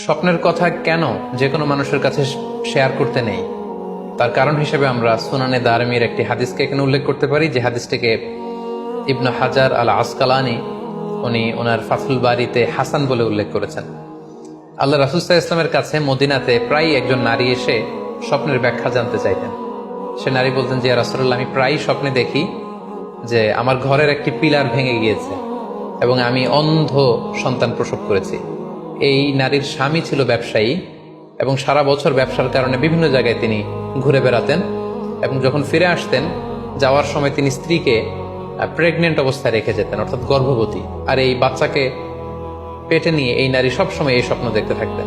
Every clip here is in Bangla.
স্বপ্নের কথা কেন যে কোনো মানুষের কাছে শেয়ার করতে নেই, তার কারণ হিসেবে আমরা সুনানে দারমির একটি হাদিসকে এখানে উল্লেখ করতে পারি, যে হাদিসটিকে ইবনে হাজার আল আসকালানি উনি ওনার ফাথুল বারিতে হাসান বলে উল্লেখ করেছেন। আল্লাহ রাসূল সাল্লাল্লাহু আলাইহি ওয়াসাল্লামের কাছে মদিনাতে প্রায় একজন নারী এসে স্বপ্নের ব্যাখ্যা জানতে চাইতেন। সে নারী বলতেন যে, ইয়া রাসূলুল্লাহ, আমি প্রায় স্বপ্নে দেখি যে আমার ঘরের একটি পিলার ভেঙে গিয়েছে এবং আমি অন্ধ সন্তান প্রসব করেছি। এই নারীর স্বামী ছিল ব্যবসায়ী এবং সারা বছর ব্যবসার কারণে বিভিন্ন জায়গায় তিনি ঘুরে বেড়াতেন এবং যখন ফিরে আসতেন যাওয়ার সময় তিনি স্ত্রীকে প্রেগনেন্ট অবস্থায় রেখে যেতেন, অর্থাৎ গর্ভবতী। আর এই বাচ্চাকে পেটে নিয়ে এই নারী সবসময় এই স্বপ্ন দেখতে থাকতেন।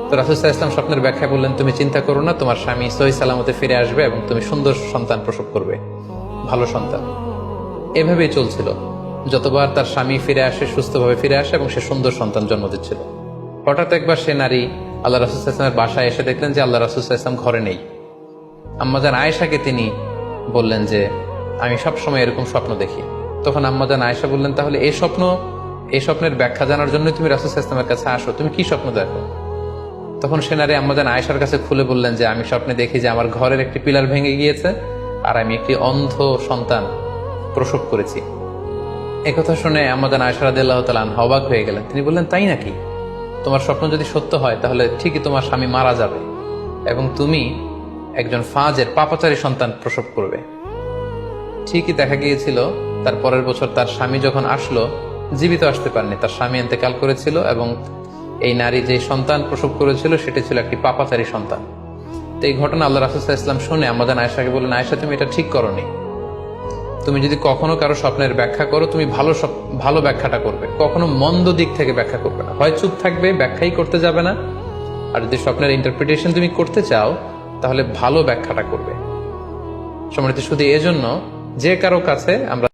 তো রাসূল সাল্লাল্লাহু আলাইহি ওয়াসাল্লাম স্বপ্নের ব্যাখ্যা বললেন, তুমি চিন্তা করো না, তোমার স্বামী সহি সালামতে ফিরে আসবে এবং তুমি সুন্দর সন্তান প্রসব করবে, ভালো সন্তান। এভাবেই চলছিল। যতবার তার স্বামী ফিরে আসে, সুস্থভাবে ফিরে আসে এবং সে সুন্দর সন্তান জন্ম দিচ্ছিল। হঠাৎ একবার সে নারী আল্লাহ রাসূল সাল্লাল্লাহু আলাইহি ওয়াসাল্লামের বাসায় এসে দেখলেন যে আল্লাহ রাসূল সাল্লাল্লাহু আলাইহি ওয়াসাল্লাম ঘরে নেই। আম্মাজান আয়েশাকে তিনি বললেন যে, আমি সবসময় এরকম স্বপ্ন দেখি। তখন আম্মাজান আয়েশা বললেন, তাহলে এই স্বপ্নের ব্যাখ্যা জানার জন্য তুমি রাসূল সাল্লাল্লাহু আলাইহি ওয়াসাল্লামের কাছে আসো, তুমি কি স্বপ্ন দেখো? তখন সে নারী আম্মাজান আয়েশার কাছে খুলে বললেন যে, আমি স্বপ্নে দেখি যে আমার ঘরের একটি পিলার ভেঙে গিয়েছে আর আমি একটি অন্ধ সন্তান প্রসব করেছি। একথা শুনে আম্মাজান আয়েশা রাদিয়াল্লাহু তাআলা আনহা অবাক হয়ে গেলেন। তিনি বললেন, তাই নাকি? তোমার স্বপ্ন যদি সত্য হয় তাহলে ঠিকই তোমার স্বামী মারা যাবে এবং তুমি একজন ফাজের পাপাচারী সন্তান প্রসব করবে। ঠিকই দেখা গিয়েছিল, তার পরের বছর তার স্বামী যখন আসলো, জীবিত আসতে পারেনি, তার স্বামী ইন্তেকাল করেছিল এবং এই নারী যে সন্তান প্রসব করেছিল সেটা ছিল একটি পাপাচারী সন্তান। তো এই ঘটনা আল্লাহ রাসূল সাল্লাল্লাহু আলাইহি ওয়াসাল্লাম শুনে আম্মাজান আয়েশাকে বললেন, আয়েশা, তুমি এটা ঠিক করনি। তুমি যদি কখনো কারো স্বপ্নের ব্যাখ্যা করো, তুমি ভালো ব্যাখ্যাটা করবে, কখনো মন্দ দিক থেকে ব্যাখ্যা করবে না। হয় চুপ থাকবে, ব্যাখ্যাই করতে যাবে না, আর যদি স্বপ্নের ইন্টারপ্রিটেশন তুমি করতে চাও তাহলে ভালো ব্যাখ্যাটা করবে। সম্মানিত, শুধু এজন্য যে কারো কাছে আমরা